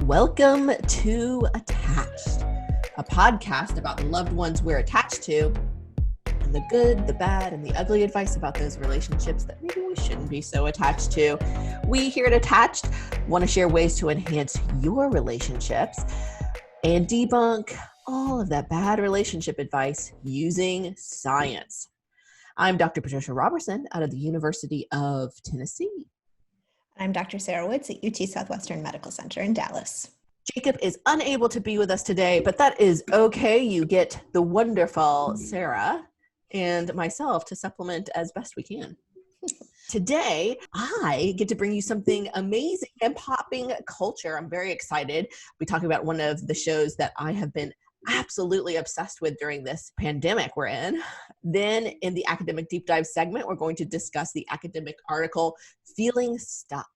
Welcome to Attached, a podcast about the loved ones we're attached to and the good, the bad, and the ugly advice about those relationships that maybe we shouldn't be so attached to. We here at Attached want to share ways to enhance your relationships and debunk all of that bad relationship advice using science. I'm Dr. Patricia Robertson out of the University of Tennessee. I'm Dr. Sarah Woods at UT Southwestern Medical Center in Dallas. Jacob is unable to be with us today, but that is okay. You get the wonderful Sarah and myself to supplement as best we can. Today, I get to bring you something amazing and Poppin Culture. I'm very excited. We talk about one of the shows that I have been absolutely obsessed with during this pandemic we're in. Then in the academic deep dive segment, we're going to discuss the academic article, Feeling Stuck,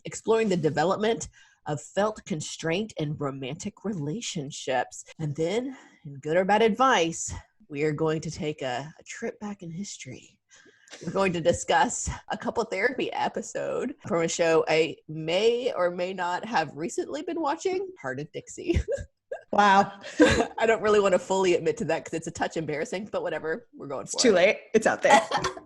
exploring the development of felt constraint in romantic relationships. And then, in good or bad advice, we are going to take a trip back in history. We're going to discuss a couple therapy episode from a show I may or may not have recently been watching, Hart of Dixie. Wow. I don't really want to fully admit to that because it's a touch embarrassing, but whatever, we're going for it. It's too late. It's out there.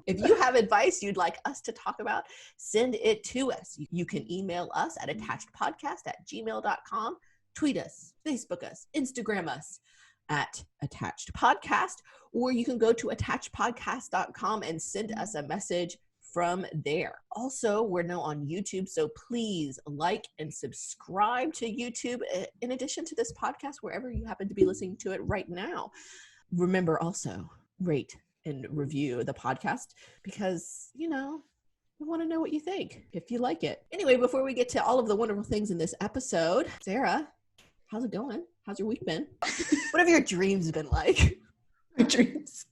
If you have advice you'd like us to talk about, send it to us. You can email us at attachedpodcast@gmail.com, tweet us, Facebook us, Instagram us at attachedpodcast, or you can go to attachedpodcast.com and send us a message from there. Also, we're now on YouTube, so please like and subscribe to YouTube in addition to this podcast, wherever you happen to be listening to it right now. Remember also, rate and review the podcast because, we want to know what you think, if you like it. Anyway, before we get to all of the wonderful things in this episode, Sarah, how's it going? How's your week been? What have your dreams been like? My dreams.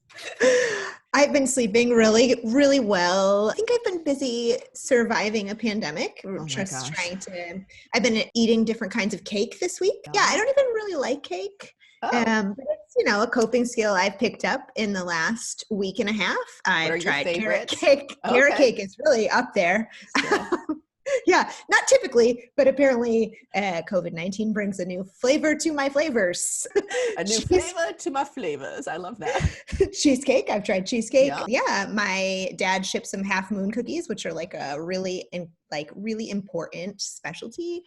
I've been sleeping really, really well. I think I've been busy surviving a pandemic. I've been eating different kinds of cake this week. Yeah, I don't even really like cake. But it's, a coping skill I've picked up in the last week and a half. I've tried carrot cake. Okay. Carrot cake is really up there. Yeah, not typically, but apparently COVID-19 brings a new flavor to my flavors. A new flavor to my flavors. I love that. Cheesecake. I've tried cheesecake. Yeah, my dad shipped some half moon cookies, which are like a really important specialty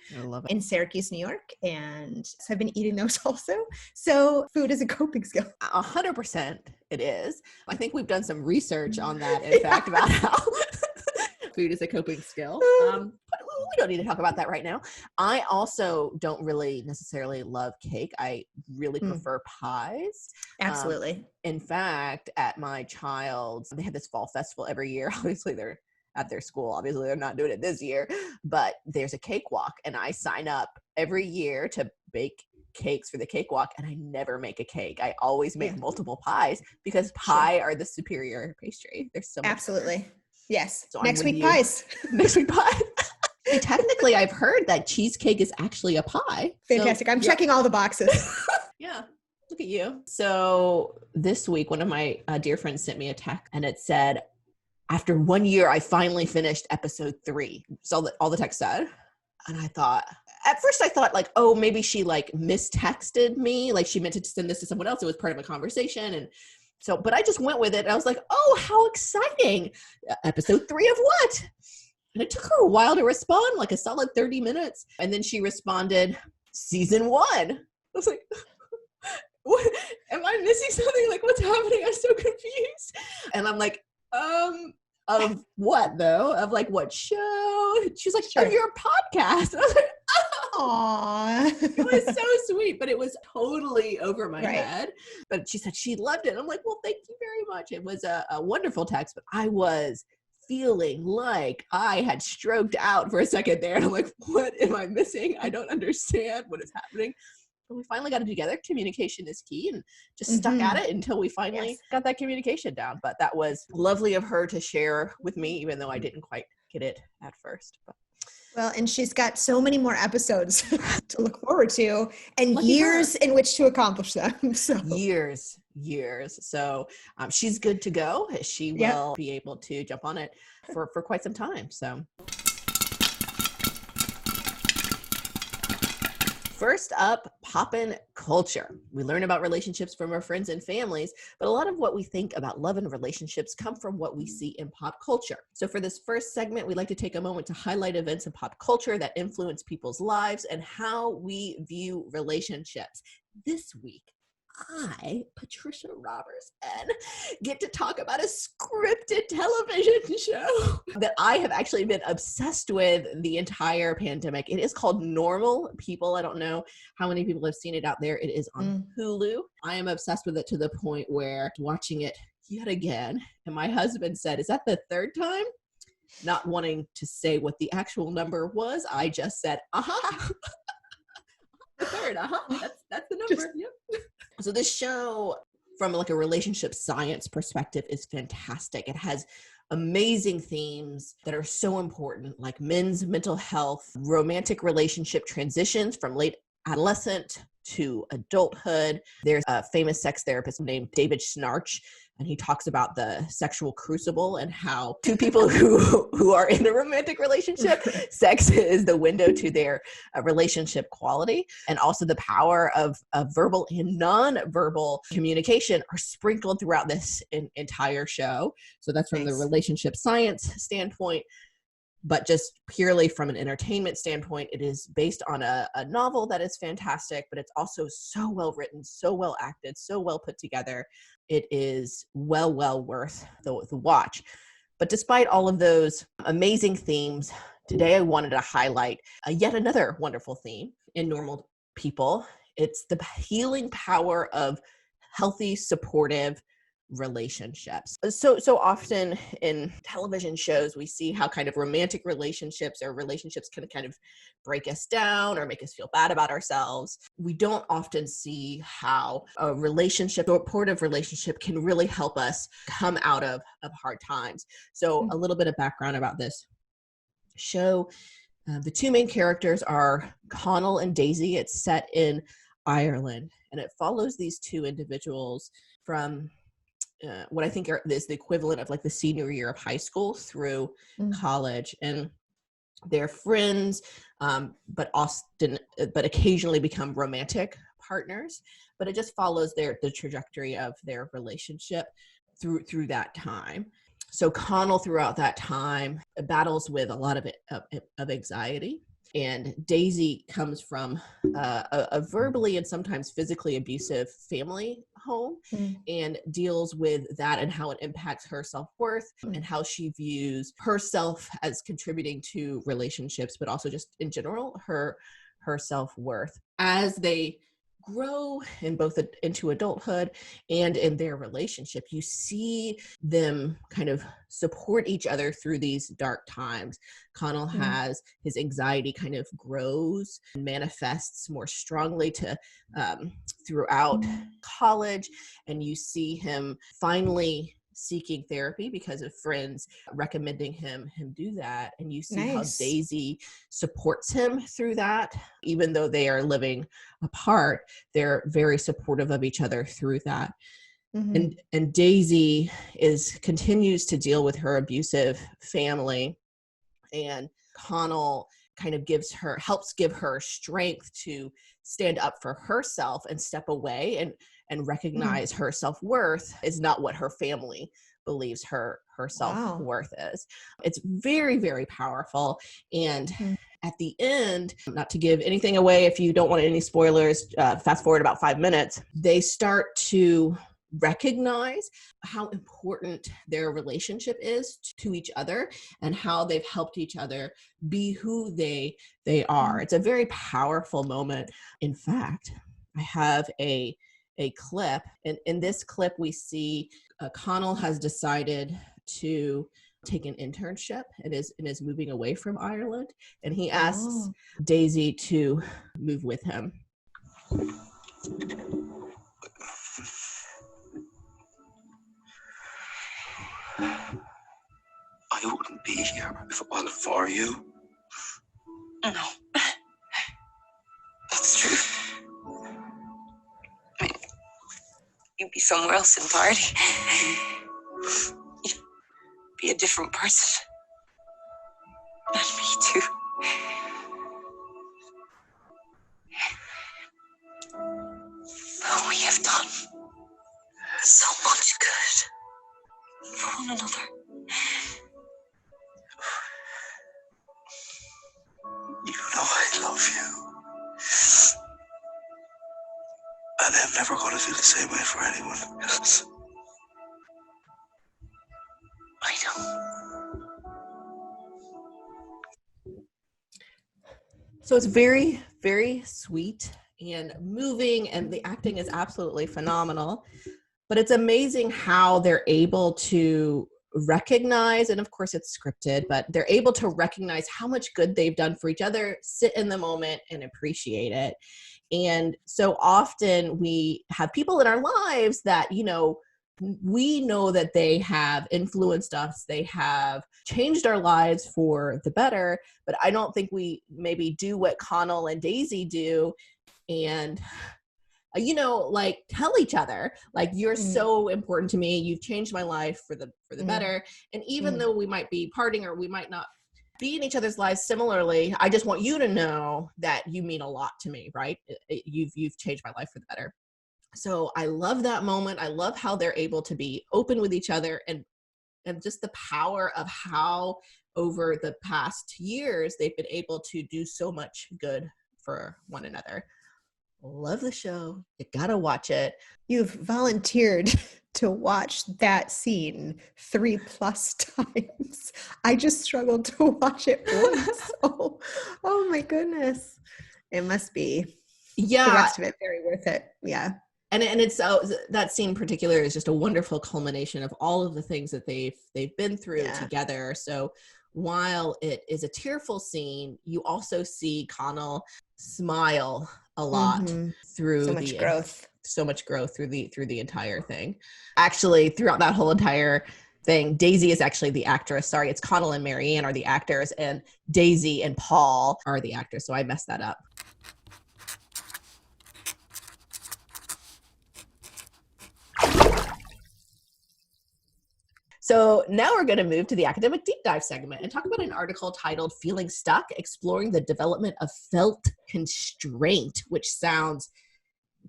in Syracuse, New York. And so I've been eating those also. So food is a coping skill. 100% it is. I think we've done some research on that, in fact, about how food is a coping skill. But we don't need to talk about that right now. I also don't really necessarily love cake. I really prefer pies. Absolutely. In fact, at my child's, they have this fall festival every year. Obviously, they're at their school. Obviously, they're not doing it this year. But there's a cakewalk, and I sign up every year to bake cakes for the cakewalk, and I never make a cake. I always make multiple pies because pie are the superior pastry. There's so much. Absolutely. Yes. So Next week pies. Next week pie. Technically, I've heard that cheesecake is actually a pie. Fantastic. So, I'm checking all the boxes. Yeah. Look at you. So this week, one of my dear friends sent me a text and it said, after 1 year, I finally finished episode 3. So all the text said. And at first I thought like, oh, maybe she like mistexted me. Like she meant to send this to someone else. It was part of a conversation. And so, but I just went with it. And I was like, oh, how exciting. Episode 3 of what? And it took her a while to respond, like a solid 30 minutes. And then she responded, season 1. I was like, what? Am I missing something? Like, what's happening? I'm so confused. And I'm like, of what though? Of like what show? She's like, of your podcast. And I was like, aww. It was so sweet, but it was totally over my head. But she said she loved it. I'm like, well, thank you very much. It was a wonderful text, but I was feeling like I had stroked out for a second there. And I'm like, what am I missing? I don't understand what is happening. But we finally got it together. Communication is key and just stuck at it until we finally got that communication down. But that was lovely of her to share with me, even though I didn't quite get it at first. But well, and she's got so many more episodes to look forward to and years in which to accomplish them. So years. So she's good to go. She will be able to jump on it for quite some time. So First up, Poppin Culture. We learn about relationships from our friends and families, but a lot of what we think about love and relationships come from what we see in pop culture. So for this first segment, we'd like to take a moment to highlight events in pop culture that influence people's lives and how we view relationships. This week, I, Patricia Robertson, get to talk about a scripted television show that I have actually been obsessed with the entire pandemic. It is called Normal People. I don't know how many people have seen it out there. It is on Hulu. I am obsessed with it to the point where watching it yet again, and my husband said, "Is that the third time?" Not wanting to say what the actual number was, I just said, the third, that's the number. Yep. So this show, from like a relationship science perspective, is fantastic. It has amazing themes that are so important, like men's mental health, romantic relationship transitions from late adolescent to adulthood. There's a famous sex therapist named David Schnarch, and he talks about the sexual crucible and how two people who are in a romantic relationship, sex is the window to their relationship quality. And also the power of verbal and non-verbal communication are sprinkled throughout this entire show. So that's from the relationship science standpoint. But just purely from an entertainment standpoint, it is based on a novel that is fantastic, but it's also so well written, so well acted, so well put together. It is well worth the watch. But despite all of those amazing themes, today I wanted to highlight yet another wonderful theme in Normal People. It's the healing power of healthy, supportive relationships. So often in television shows, we see how kind of romantic relationships or relationships can kind of break us down or make us feel bad about ourselves. We don't often see how a relationship or supportive relationship can really help us come out of hard times. So a little bit of background about this show. The two main characters are Connell and Daisy. It's set in Ireland, and it follows these two individuals from what I think is the equivalent of like the senior year of high school through college, and they're friends, but occasionally become romantic partners. But it just follows the trajectory of their relationship through that time. So Connell, throughout that time, battles with a lot of anxiety. And Daisy comes from a verbally and sometimes physically abusive family home and deals with that and how it impacts her self-worth and how she views herself as contributing to relationships, but also just in general, her self-worth. As they grow in both into adulthood and in their relationship, you see them kind of support each other through these dark times. Connell has his anxiety kind of grows and manifests more strongly throughout college, and you see him finally seeking therapy because of friends recommending him do that. And you see how Daisy supports him through that. Even though they are living apart, they're very supportive of each other through that. And Daisy continues to deal with her abusive family, and Connell kind of helps give her strength to stand up for herself and step away and recognize her self-worth is not what her family believes her self-worth is. It's very, very powerful. And at the end, not to give anything away, if you don't want any spoilers, fast forward about 5 minutes, they start to recognize how important their relationship is to each other and how they've helped each other be who they are. It's a very powerful moment. In fact, I have a clip, and in this clip we see Connell has decided to take an internship and is moving away from Ireland, and he asks Daisy to move with him. I wouldn't be here if it wasn't for you. No. That's true. I mean, you'd be somewhere else in party. You'd be a different person. And me too. We have done so much good for one another. You know I love you. And I'm never going to feel the same way for anyone else. I know. So it's very, very sweet and moving, and the acting is absolutely phenomenal. But it's amazing how they're able to recognize, and of course it's scripted, but they're able to recognize how much good they've done for each other, sit in the moment and appreciate it. And so often we have people in our lives that, you know, we know that they have influenced us, they have changed our lives for the better, but I don't think we maybe do what Connell and Daisy do and, you know, like tell each other, like, you're so important to me, you've changed my life for the better. And even though we might be parting or we might not be in each other's lives similarly, I just want you to know that you mean a lot to me, right? You've changed my life for the better. So I love that moment. I love how they're able to be open with each other, and just the power of how over the past years they've been able to do so much good for one another. Love the show. You gotta watch it. You've volunteered to watch that scene 3+ times. I just struggled to watch it once. Oh my goodness. It must be. Yeah. The rest of it very worth it. Yeah. And it's that scene in particular is just a wonderful culmination of all of the things that they've been through together. So while it is a tearful scene, you also see Connell smile a lot through so much growth through the entire thing. Actually, throughout that whole entire thing, Daisy is actually the actress. Sorry, it's Connell and Marianne are the actors, and Daisy and Paul are the actors. So I messed that up. So now we're going to move to the academic deep dive segment and talk about an article titled Feeling Stuck, Exploring the Development of Felt Constraint, which sounds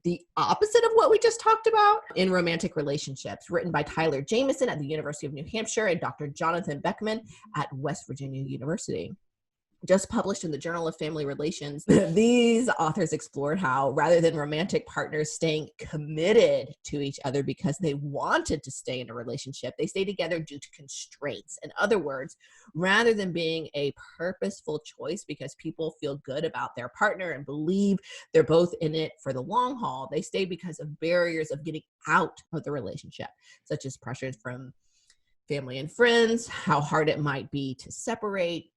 the opposite of what we just talked about in romantic relationships, written by Tyler Jamison at the University of New Hampshire and Dr. Jonathan Beckman at West Virginia University. Just published in the Journal of Family Relations, these authors explored how, rather than romantic partners staying committed to each other because they wanted to stay in a relationship, they stay together due to constraints. In other words, rather than being a purposeful choice because people feel good about their partner and believe they're both in it for the long haul, they stay because of barriers of getting out of the relationship, such as pressures from family and friends, how hard it might be to separate,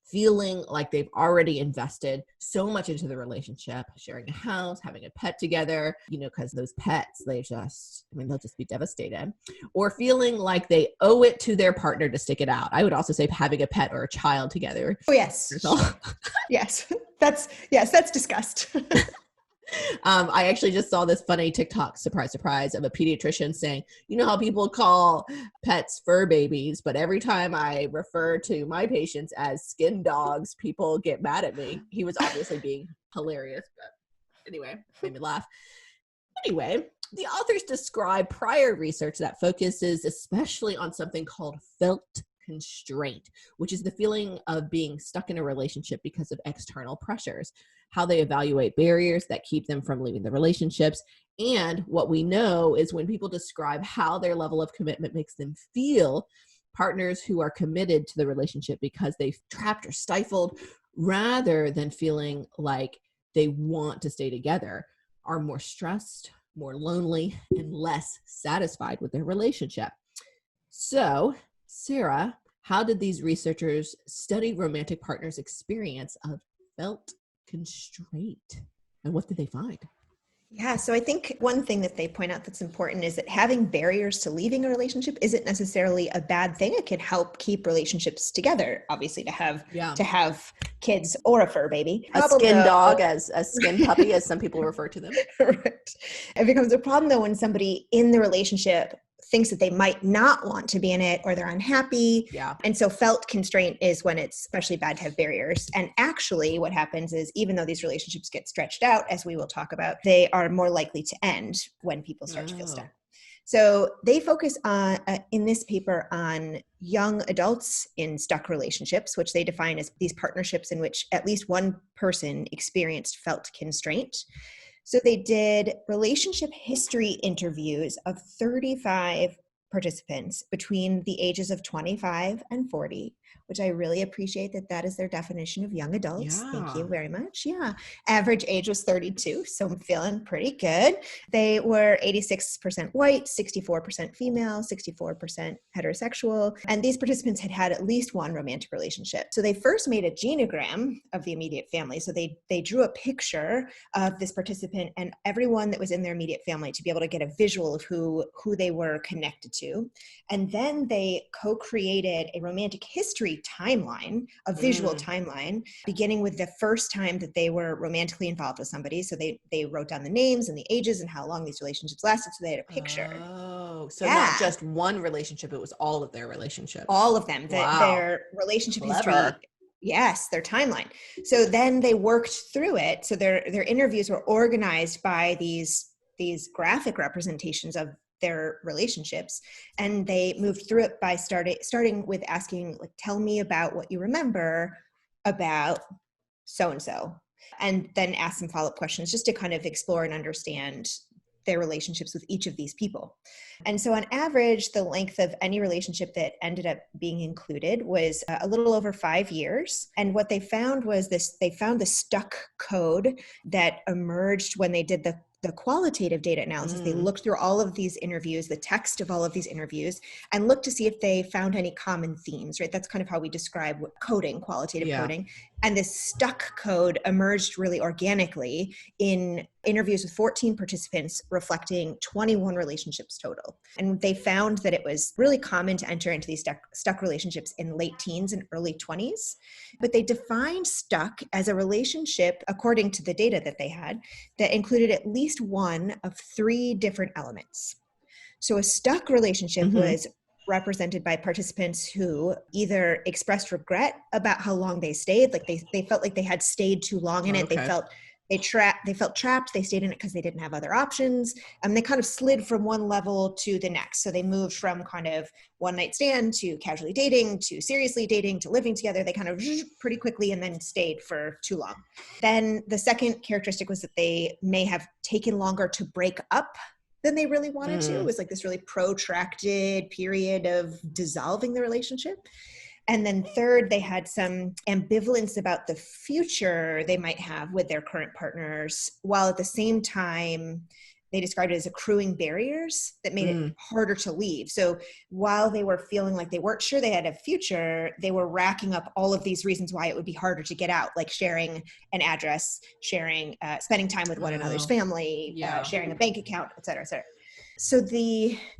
feeling like they've already invested so much into the relationship, sharing a house, having a pet together, you know, because those pets, they'll just be devastated, or feeling like they owe it to their partner to stick it out. I would also say having a pet or a child together. Oh, yes. Yes. That's discussed. I actually just saw this funny TikTok, surprise, of a pediatrician saying, you know how people call pets fur babies, but every time I refer to my patients as skin dogs, people get mad at me. He was obviously being hilarious, but anyway, made me laugh. Anyway, the authors describe prior research that focuses especially on something called felt constraint, which is the feeling of being stuck in a relationship because of external pressures, how they evaluate barriers that keep them from leaving the relationships. And what we know is when people describe how their level of commitment makes them feel, partners who are committed to the relationship because they've trapped or stifled rather than feeling like they want to stay together are more stressed, more lonely, and less satisfied with their relationship. So, Sarah, how did these researchers study romantic partners' experience of felt constraint, and what did they find? Yeah, so I think one thing that they point out that's important is that having barriers to leaving a relationship isn't necessarily a bad thing. It can help keep relationships together, obviously, to have kids or a fur baby. A skin dog, as a skin puppy, as some people refer to them. Right. It becomes a problem, though, when somebody in the relationship thinks that they might not want to be in it, or they're unhappy. Yeah. And so felt constraint is when it's especially bad to have barriers. And actually what happens is, even though these relationships get stretched out, as we will talk about, they are more likely to end when people start to feel stuck. So they focus on, in this paper, on young adults in stuck relationships, which they define as these partnerships in which at least one person experienced felt constraint. So they did relationship history interviews of 35 participants between the ages of 25 and 40, which I really appreciate that is their definition of young adults. Yeah. Thank you very much. Yeah. Average age was 32, so I'm feeling pretty good. They were 86% white, 64% female, 64% heterosexual, and these participants had had at least one romantic relationship. So they first made a genogram of the immediate family. So they drew a picture of this participant and everyone that was in their immediate family to be able to get a visual of who they were connected to. And then they co-created a romantic history timeline, a visual timeline, beginning with the first time that they were romantically involved with somebody. So they wrote down the names and the ages and how long these relationships lasted. So they had a picture. Oh, so not just one relationship, it was all of their relationships. All of them. Wow. Their relationship Clever. history. Yes, their timeline. So then they worked through it. So their interviews were organized by these graphic representations of their relationships, and they moved through it by starting with asking, like, tell me about what you remember about so-and-so, and then ask some follow-up questions just to kind of explore and understand their relationships with each of these people. And so on average, the length of any relationship that ended up being included was a little over 5 years. And what they found was they found the stuck code that emerged when they did the qualitative data analysis. They looked through all of these interviews, the text of all of these interviews, and looked to see if they found any common themes, right? That's kind of how we describe coding, qualitative coding. And this stuck code emerged really organically in interviews with 14 participants, reflecting 21 relationships total. And they found that it was really common to enter into these stuck relationships in late teens and early 20s. But they defined stuck as a relationship, according to the data that they had, that included at least one of 3 different elements. So a stuck relationship was represented by participants who either expressed regret about how long they stayed, like they felt like they had stayed too long in it. They felt trapped. They stayed in it because they didn't have other options. And they kind of slid from one level to the next. So they moved from kind of one night stand to casually dating to seriously dating to living together. They kind of pretty quickly and then stayed for too long. Then the second characteristic was that they may have taken longer to break up than they really wanted to. It was like this really protracted period of dissolving the relationship. And then third, they had some ambivalence about the future they might have with their current partners, while at the same time, they described it as accruing barriers that made it harder to leave. So while they were feeling like they weren't sure they had a future, they were racking up all of these reasons why it would be harder to get out, like sharing an address, spending time with one another's family, sharing a bank account, et cetera, et cetera. So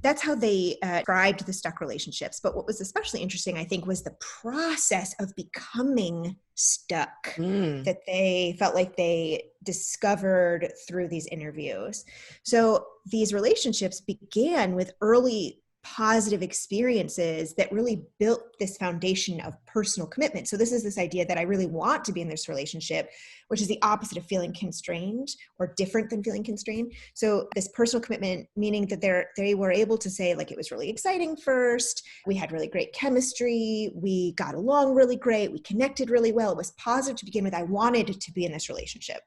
that's how they described the stuck relationships. But what was especially interesting, I think, was the process of becoming stuck that they felt like they discovered through these interviews. So these relationships began with early positive experiences that really built this foundation of personal commitment. So this is this idea that I really want to be in this relationship, which is the opposite of feeling constrained, or different than feeling constrained. So this personal commitment, meaning that they were able to say, like, it was really exciting first, we had really great chemistry, we got along really great, we connected really well, it was positive to begin with, I wanted to be in this relationship.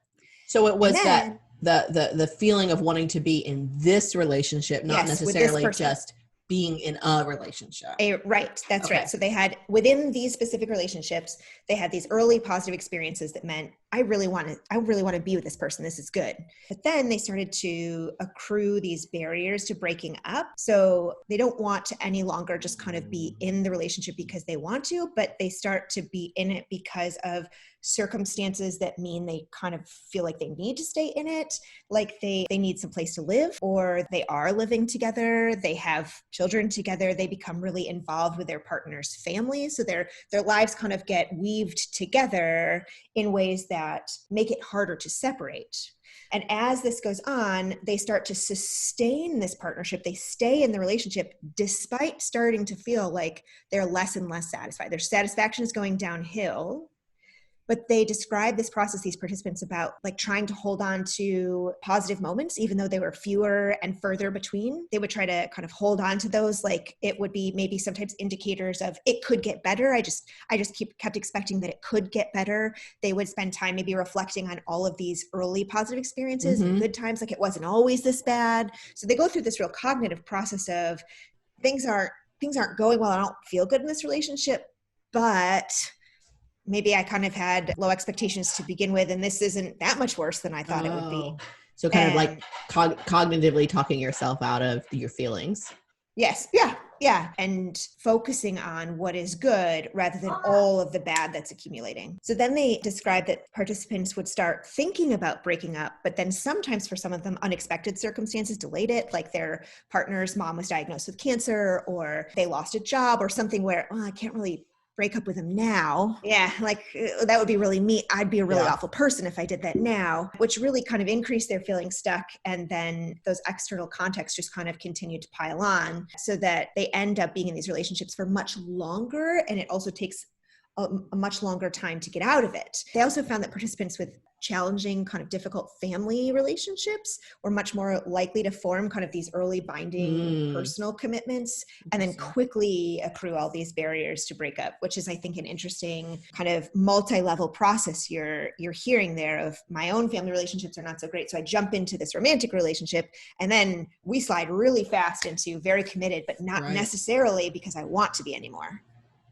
So it was that the feeling of wanting to be in this relationship, not necessarily just being in a relationship. Right. That's right. So they had, within these specific relationships, they had these early positive experiences that meant, I really want to be with this person. This is good. But then they started to accrue these barriers to breaking up. So they don't want to any longer just kind of be in the relationship because they want to, but they start to be in it because of circumstances that mean they kind of feel like they need to stay in it, like they need some place to live, or they are living together, they have children together, they become really involved with their partner's family. So their lives kind of get weaved together in ways that that make it harder to separate. And as this goes on, they start to sustain this partnership. They stay in the relationship despite starting to feel like they're less and less satisfied. Their satisfaction is going downhill. But they describe this process, these participants, about like trying to hold on to positive moments, even though they were fewer and further between. They would try to kind of hold on to those. Like it would be maybe sometimes indicators of it could get better. I just kept expecting that it could get better. They would spend time maybe reflecting on all of these early positive experiences and good times. Like it wasn't always this bad. So they go through this real cognitive process of things aren't going well. I don't feel good in this relationship, but maybe I kind of had low expectations to begin with, and this isn't that much worse than I thought it would be. So kind of like cognitively talking yourself out of your feelings. Yes. Yeah. And focusing on what is good rather than all of the bad that's accumulating. So then they describe that participants would start thinking about breaking up, but then sometimes for some of them, unexpected circumstances delayed it, like their partner's mom was diagnosed with cancer, or they lost a job, or something where, I can't really break up with him now. Yeah, like that would be really me. I'd be a really awful person if I did that now, which really kind of increased their feeling stuck. And then those external contexts just kind of continue to pile on so that they end up being in these relationships for much longer. And it also takes a much longer time to get out of it. They also found that participants with challenging, kind of difficult family relationships were much more likely to form kind of these early binding personal commitments and then quickly accrue all these barriers to break up, which is, I think, an interesting kind of multi-level process you're hearing there of my own family relationships are not so great. So I jump into this romantic relationship and then we slide really fast into very committed, but not necessarily because I want to be anymore.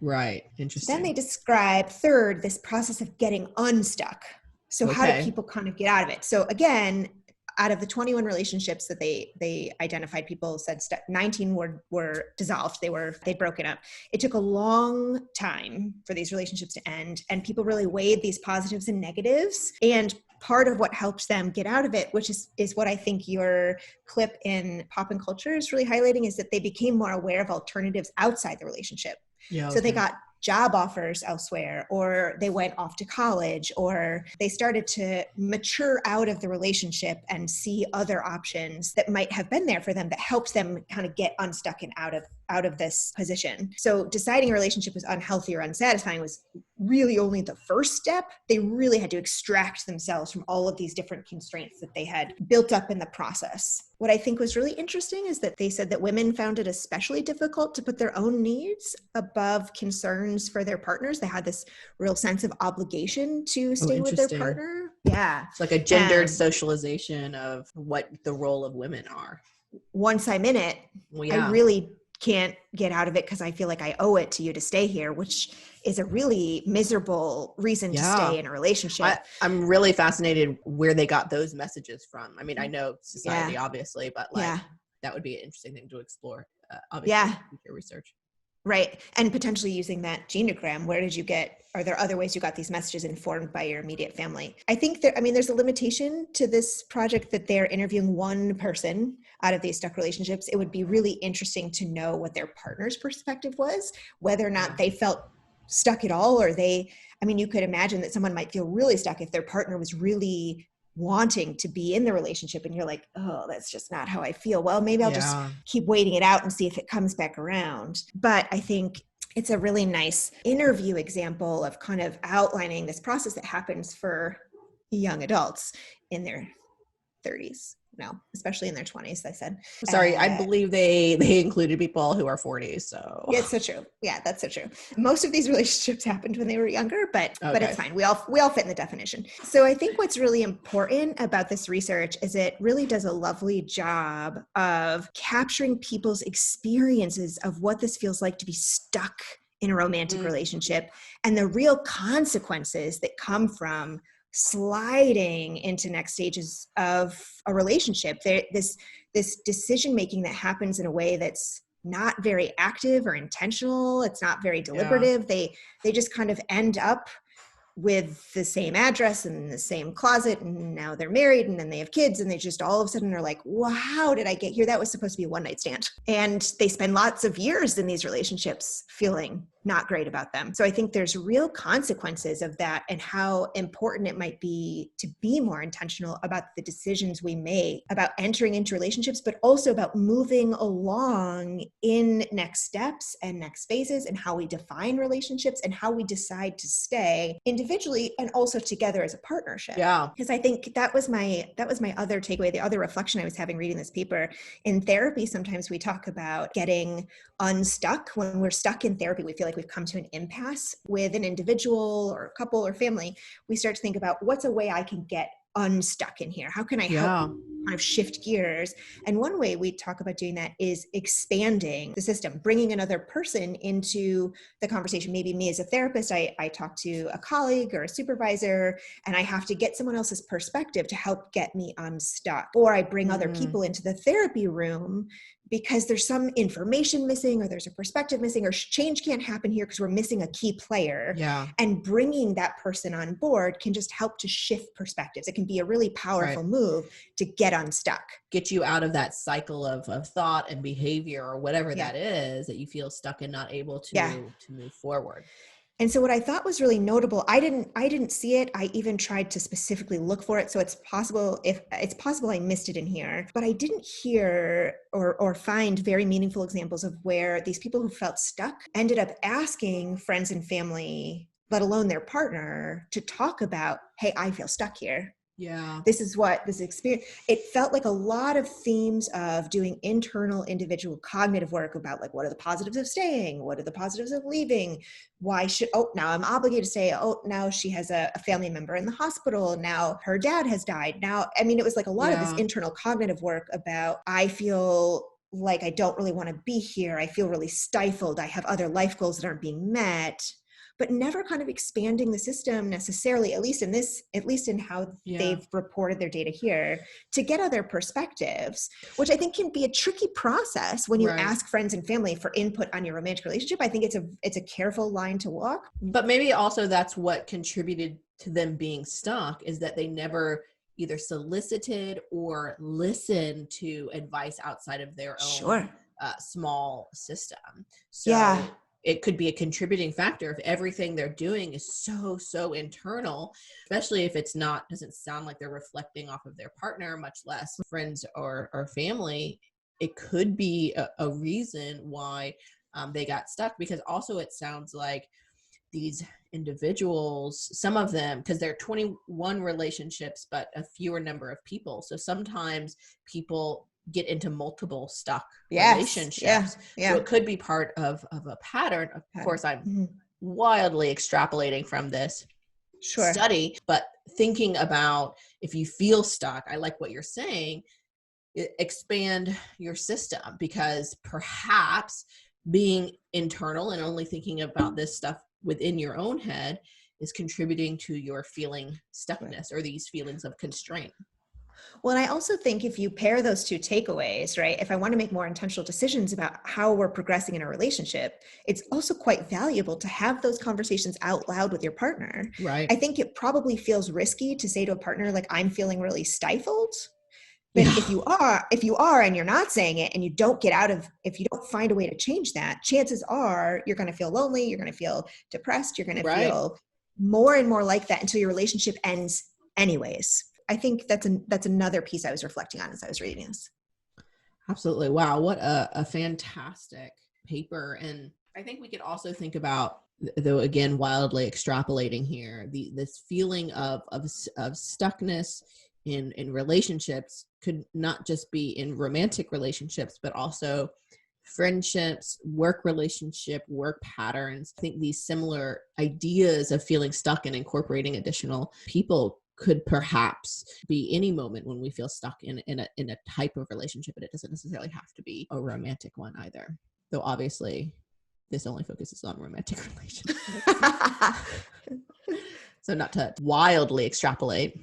Right. Interesting. Then they describe third, this process of getting unstuck. So how do people kind of get out of it? So again, out of the 21 relationships that they identified, people said 19 were dissolved. They'd broken up. It took a long time for these relationships to end, and people really weighed these positives and negatives. And part of what helps them get out of it, which is what I think your clip in Poppin Culture is really highlighting, is that they became more aware of alternatives outside the relationship. Yeah, okay. So they got job offers elsewhere, or they went off to college, or they started to mature out of the relationship and see other options that might have been there for them that helped them kind of get unstuck and out of this position. So deciding a relationship was unhealthy or unsatisfying was really only the first step. They really had to extract themselves from all of these different constraints that they had built up in the process. What I think was really interesting is that they said that women found it especially difficult to put their own needs above concerns for their partners. They had this real sense of obligation to stay with their partner. Yeah. It's like a gendered socialization of what the role of women are. Once I'm in it, I really can't get out of it because I feel like I owe it to you to stay here, which is a really miserable reason to stay in a relationship. I'm really fascinated where they got those messages from. I mean, I know society, obviously, but that would be an interesting thing to explore, obviously, your research. Right. And potentially using that genogram, are there other ways you got these messages informed by your immediate family? I think there's a limitation to this project that they're interviewing one person out of these stuck relationships. It would be really interesting to know what their partner's perspective was, whether or not they felt stuck at all, or you could imagine that someone might feel really stuck if their partner was really wanting to be in the relationship and you're like, oh, that's just not how I feel. Well, maybe I'll just keep waiting it out and see if it comes back around. But I think it's a really nice interview example of kind of outlining this process that happens for young adults in their 30s. No, especially in their 20s, I said. Sorry, I believe they included people who are 40s, so. Yeah, it's so true. Yeah, that's so true. Most of these relationships happened when they were younger, but it's fine. We all fit in the definition. So I think what's really important about this research is it really does a lovely job of capturing people's experiences of what this feels like to be stuck in a romantic relationship and the real consequences that come from sliding into next stages of a relationship. This decision-making that happens in a way that's not very active or intentional. It's not very deliberative. They just kind of end up with the same address and the same closet, and now they're married, and then they have kids, and they just all of a sudden are like, wow, how did I get here? That was supposed to be a one-night stand. And they spend lots of years in these relationships feeling not great about them. So I think there's real consequences of that and how important it might be to be more intentional about the decisions we make about entering into relationships, but also about moving along in next steps and next phases and how we define relationships and how we decide to stay individually and also together as a partnership. Yeah. Because I think that was my other takeaway, the other reflection I was having reading this paper. In therapy, sometimes we talk about getting unstuck. When we're stuck in therapy, we feel like we've come to an impasse with an individual or a couple or family. We start to think about what's a way I can get unstuck in here? How can I help kind of shift gears? And one way we talk about doing that is expanding the system, bringing another person into the conversation. Maybe me as a therapist, I talk to a colleague or a supervisor, and I have to get someone else's perspective to help get me unstuck. Or I bring other people into the therapy room because there's some information missing or there's a perspective missing or change can't happen here because we're missing a key player. Yeah. And bringing that person on board can just help to shift perspectives. It can be a really powerful move to get unstuck. Get you out of that cycle of thought and behavior or whatever that is that you feel stuck and not able to move forward. And so what I thought was really notable, I didn't see it. I even tried to specifically look for it. So it's possible I missed it in here, but I didn't hear or find very meaningful examples of where these people who felt stuck ended up asking friends and family, let alone their partner, to talk about, hey, I feel stuck here. Yeah. This is what this experience, it felt like a lot of themes of doing internal individual cognitive work about like, what are the positives of staying? What are the positives of leaving? Why should, now I'm obligated to stay. Now she has a family member in the hospital. Now her dad has died. Now, I mean, it was like a lot of this internal cognitive work about, I feel like I don't really want to be here. I feel really stifled. I have other life goals that aren't being met, but never kind of expanding the system necessarily, at least in how they've reported their data here, to get other perspectives, which I think can be a tricky process when you ask friends and family for input on your romantic relationship. I think it's a careful line to walk. But maybe also that's what contributed to them being stuck, is that they never either solicited or listened to advice outside of their own small system. So it could be a contributing factor if everything they're doing is so internal, especially if it's doesn't sound like they're reflecting off of their partner, much less friends or family. It could be a reason why they got stuck, because also it sounds like these individuals, some of them, because there are 21 relationships, but a fewer number of people. So sometimes people get into multiple stuck relationships. So it could be part of a pattern. Of course, I'm wildly extrapolating from this study, but thinking about if you feel stuck, I like what you're saying, expand your system, because perhaps being internal and only thinking about this stuff within your own head is contributing to your feeling stuckness or these feelings of constraint. Well, I also think if you pair those two takeaways, right, if I want to make more intentional decisions about how we're progressing in a relationship, it's also quite valuable to have those conversations out loud with your partner. Right. I think it probably feels risky to say to a partner, like, I'm feeling really stifled. But if you are and you're not saying it, and you don't if you don't find a way to change that, chances are you're going to feel lonely, you're going to feel depressed, you're going to feel more and more like that until your relationship ends anyways. I think that's another piece I was reflecting on as I was reading this. Absolutely. Wow. What a fantastic paper. And I think we could also think about, though, again, wildly extrapolating here, this feeling of stuckness in relationships could not just be in romantic relationships, but also friendships, work relationship, work patterns. I think these similar ideas of feeling stuck and incorporating additional people could perhaps be any moment when we feel stuck in a type of relationship, but it doesn't necessarily have to be a romantic one either. Though obviously this only focuses on romantic relationships. So not to wildly extrapolate,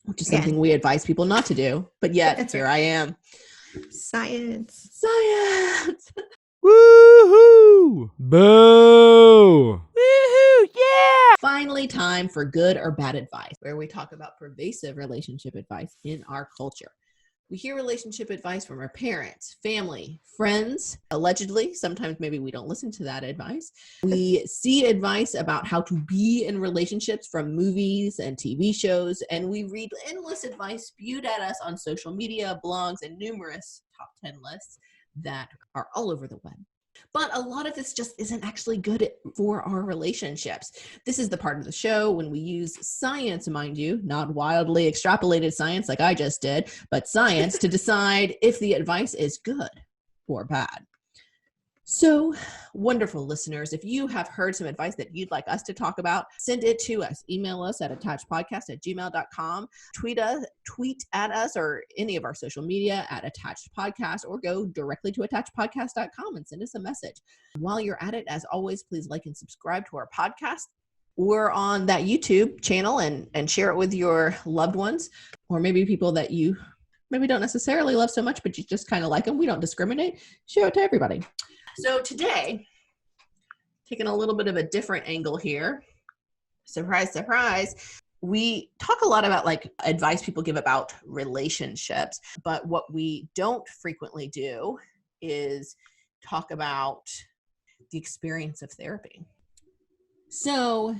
which is something we advise people not to do, but yet here I am. Science. Woohoo! Boo! Woohoo! Yeah! Finally, time for good or bad advice, where we talk about pervasive relationship advice in our culture. We hear relationship advice from our parents, family, friends, allegedly. Sometimes maybe we don't listen to that advice. We see advice about how to be in relationships from movies and TV shows, and we read endless advice spewed at us on social media, blogs, and numerous top 10 lists that are all over the web. But a lot of this just isn't actually good for our relationships. This is the part of the show when we use science, mind you, not wildly extrapolated science like I just did, but science to decide if the advice is good or bad. So, wonderful listeners, if you have heard some advice that you'd like us to talk about, send it to us. Email us at attachedpodcast@gmail.com. Tweet at us or any of our social media at attachedpodcast, or go directly to attachedpodcast.com and send us a message. While you're at it, as always, please like and subscribe to our podcast. We're on that YouTube channel and share it with your loved ones, or maybe people that you maybe don't necessarily love so much, but you just kind of like them. We don't discriminate. Share it to everybody. So today, taking a little bit of a different angle here, surprise, surprise, we talk a lot about like advice people give about relationships, but what we don't frequently do is talk about the experience of therapy. So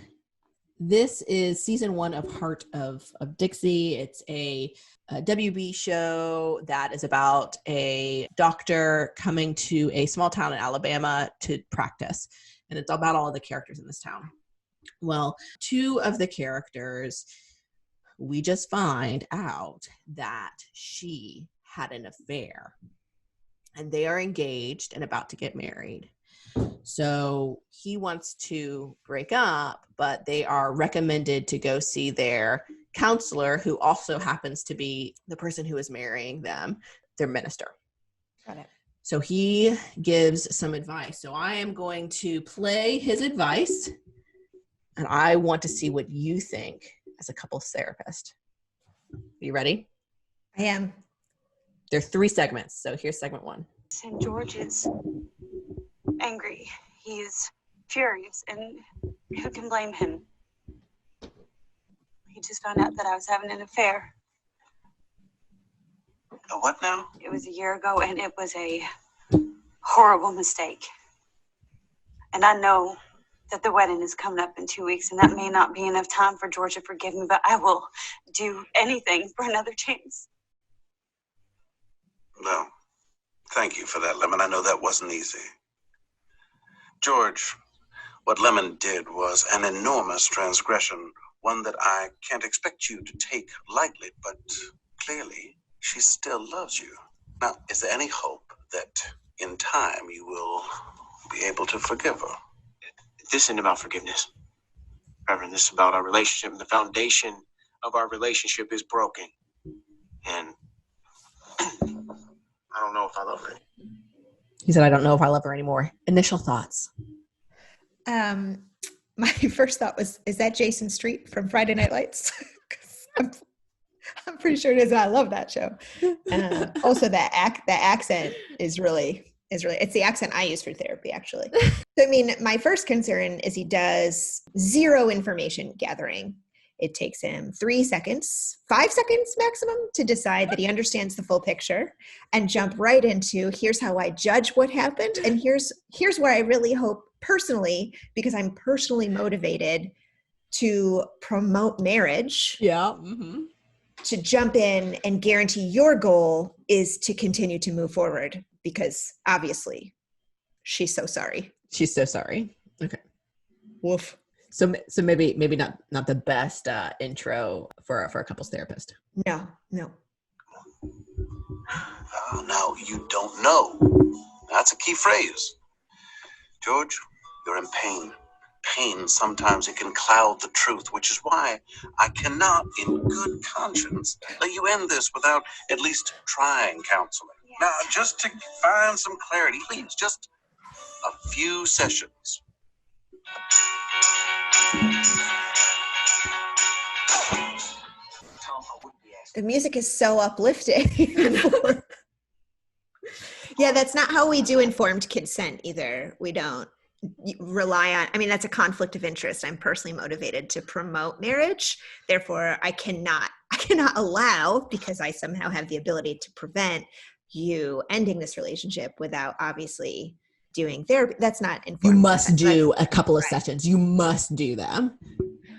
this is season 1 of Hart of Dixie. It's a WB show that is about a doctor coming to a small town in Alabama to practice. And it's about all of the characters in this town. Well, 2 of the characters, we just find out that she had an affair. And they are engaged and about to get married. So he wants to break up, but they are recommended to go see their counselor, who also happens to be the person who is marrying them, their minister. Got it. So he gives some advice. So I am going to play his advice, and I want to see what you think as a couples therapist. Are you ready? I am. There are 3 segments. So here's segment 1. St. George is angry. He is furious, and who can blame him? He just found out that I was having an affair. A what now? It was a year ago, and it was a horrible mistake. And I know that the wedding is coming up in 2 weeks, and that may not be enough time for George to forgive me, but I will do anything for another chance. No. Thank you for that, Lemon. I know that wasn't easy. George, what Lemon did was an enormous transgression, one that I can't expect you to take lightly, but clearly she still loves you. Now, is there any hope that in time you will be able to forgive her? This isn't about forgiveness, Reverend. This is about our relationship, and the foundation of our relationship is broken. And I don't know if I love her. He said, I don't know if I love her anymore. Initial thoughts. My first thought was, is that Jason Street from Friday Night Lights? I'm pretty sure it is. I love that show. Also, that accent is really, it's the accent I use for therapy, actually. I mean, my first concern is he does 0 information gathering. It takes him 3 seconds, 5 seconds maximum to decide that he understands the full picture and jump right into, here's how I judge what happened. And here's where I really hope personally, because I'm personally motivated to promote marriage. Yeah. Mm-hmm. To jump in and guarantee your goal is to continue to move forward, because obviously she's so sorry. She's so sorry. Okay. Woof. So maybe not the best intro for a couples therapist. No. Now, you don't know. That's a key phrase. George, you're in pain. Pain, sometimes it can cloud the truth, which is why I cannot, in good conscience, let you end this without at least trying counseling. Yes. Now, just to find some clarity, please, just a few sessions. The music is so uplifting. Yeah, that's not how we do informed consent either. We don't rely on, I mean, that's a conflict of interest. I'm personally motivated to promote marriage. Therefore, I cannot cannot allow, because I somehow have the ability to prevent you ending this relationship without obviously doing therapy. That's not informed. You must do a couple of right. sessions. You must do them.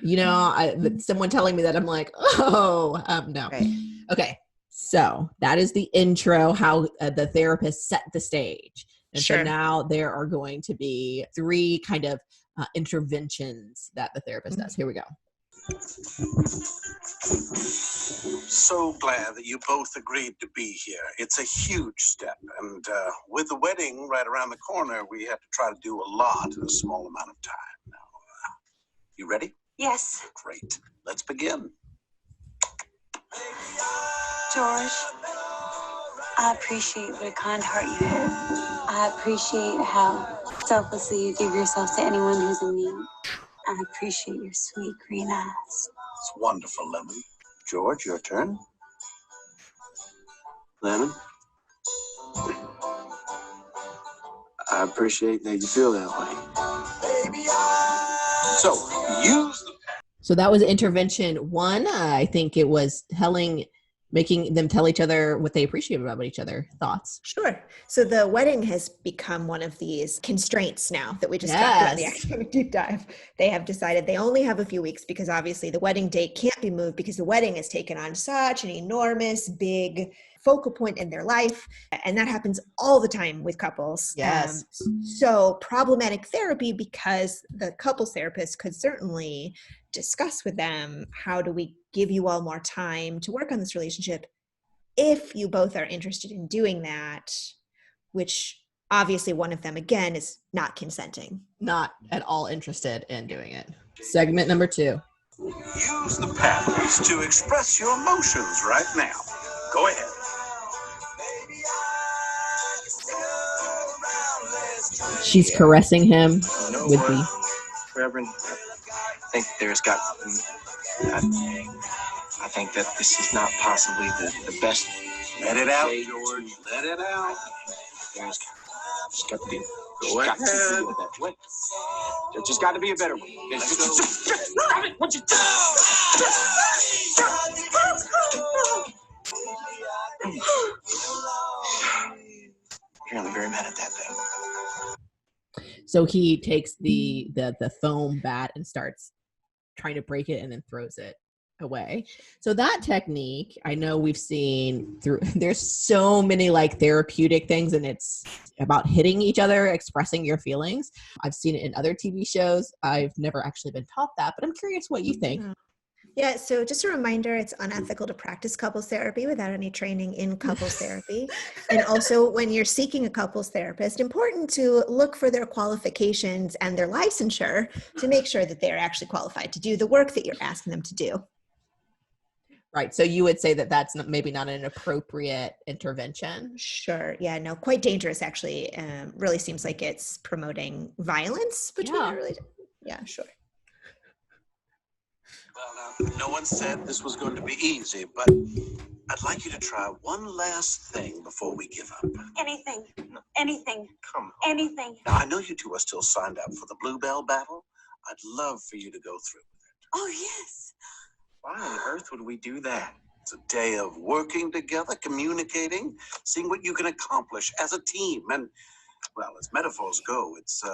You know, someone telling me that, I'm like, oh, no. Right. Okay. So that is the intro, how the therapist set the stage. And Sure. so now there are going to be 3 kind of interventions that the therapist does. Here we go. So glad that you both agreed to be here. It's a huge step. And with the wedding right around the corner, we have to try to do a lot in a small amount of time. Now, you ready? Yes, Great. Let's begin. George. I appreciate what a kind heart you have. I appreciate how selflessly you give yourself to anyone who's in need. I appreciate your sweet green eyes. It's wonderful, Lemon. George, your turn. Lemon? I appreciate that you feel that way. So, use the So that was intervention 1. I think it was making them tell each other what they appreciate about each other. Thoughts? Sure. So the wedding has become one of these constraints now that we just talked about in the academic deep dive. They have decided they only have a few weeks because obviously the wedding date can't be moved because the wedding has taken on such an enormous, big focal point in their life. And that happens all the time with couples. Yes. So problematic therapy, because the couples therapist could certainly discuss with them, how do we give you all more time to work on this relationship if you both are interested in doing that, which obviously one of them, again, is not consenting. Not at all interested in doing it. Segment number 2. Use the paddles to express your emotions right now. Go ahead. She's caressing him with the... Reverend, I think there's got... I think that this is not possibly the best. Let it out, George. Let it out. There's got to be... Go ahead. There's just got to be a better way. What you You're gonna be very mad at that thing. So he takes the foam bat and starts trying to break it and then throws it away. So that technique, I know we've seen there's so many like therapeutic things, and it's about hitting each other, expressing your feelings. I've seen it in other TV shows. I've never actually been taught that, but I'm curious what you think. Yeah, so just a reminder, it's unethical to practice couples therapy without any training in couples therapy. And also, when you're seeking a couples therapist, important to look for their qualifications and their licensure to make sure that they're actually qualified to do the work that you're asking them to do. Right. So you would say that that's maybe not an appropriate intervention? Sure. Yeah, no, quite dangerous, actually. Really seems like it's promoting violence between our relationship. Yeah, sure. Well, no one said this was going to be easy, but I'd like you to try one last thing before we give up. Anything. Anything. Come on. Anything. Now, I know you two are still signed up for the Bluebell battle. I'd love for you to go through with it. Oh, yes. Why on earth would we do that? It's a day of working together, communicating, seeing what you can accomplish as a team. And, well, as metaphors go, it's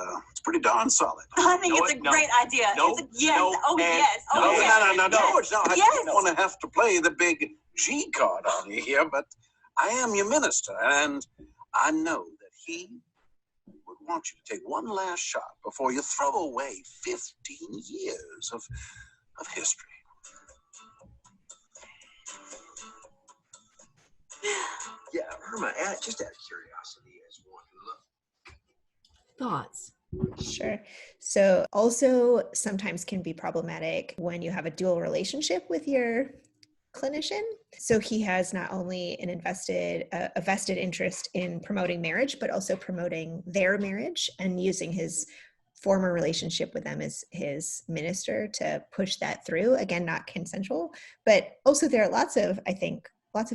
pretty darn solid. I think it's a great idea. No, yes. no, Oh, yes. Oh, no, yes. no, George, no, I Yes. don't want to have to play the big G card on you here, but I am your minister, and I know that he would want you to take one last shot before you throw away 15 years of history. Yeah, Irma, just out of curiosity, as one who look. Thoughts? Sure. So also sometimes can be problematic when you have a dual relationship with your clinician. So he has not only a vested interest in promoting marriage, but also promoting their marriage and using his former relationship with them as his minister to push that through. Again, not consensual, but also there are lots of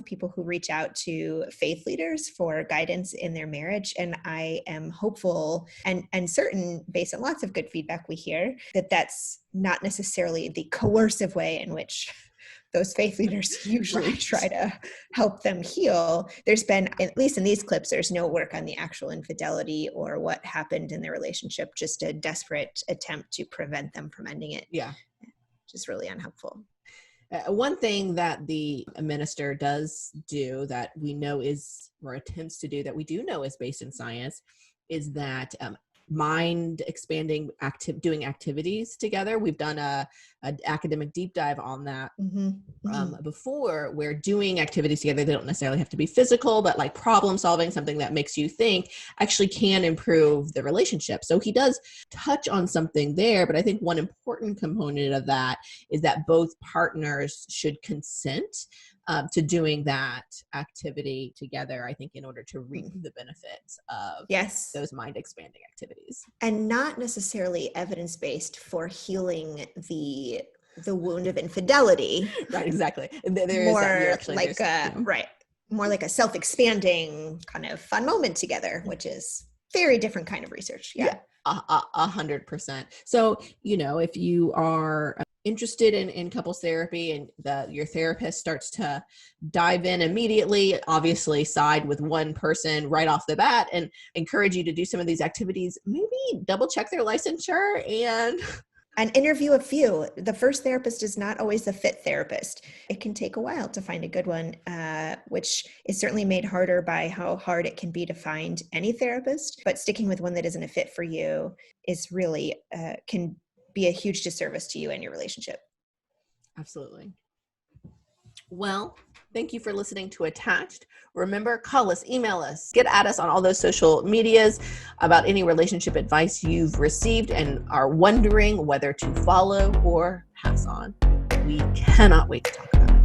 people who reach out to faith leaders for guidance in their marriage. And I am hopeful and certain, based on lots of good feedback we hear, that that's not necessarily the coercive way in which those faith leaders usually try to help them heal. There's been, at least in these clips, there's no work on the actual infidelity or what happened in their relationship, just a desperate attempt to prevent them from ending it. Yeah. Which is really unhelpful. One thing that the minister does do that we know is, or attempts to do that we do know is based in science, is that mind expanding doing activities together. We've done a academic deep dive on that before, where doing activities together, they don't necessarily have to be physical, but like problem solving, something that makes you think, actually can improve the relationship. So he does touch on something there, but I think one important component of that is that both partners should consent to doing that activity together, I think, in order to reap the benefits of those mind expanding activities. And not necessarily evidence-based for healing the wound of infidelity. Right, exactly. More like a self-expanding kind of fun moment together, which is very different kind of research. Yeah. 100%. So, if you are interested in couples therapy and your therapist starts to dive in immediately, obviously side with one person right off the bat and encourage you to do some of these activities, maybe double check their licensure and interview a few. The first therapist is not always the fit therapist. It can take a while to find a good one, which is certainly made harder by how hard it can be to find any therapist. But sticking with one that isn't a fit for you is really, can be a huge disservice to you and your relationship. Absolutely. Well, thank you for listening to Attached. Remember, call us, email us, get at us on all those social medias about any relationship advice you've received and are wondering whether to follow or pass on. We cannot wait to talk about it.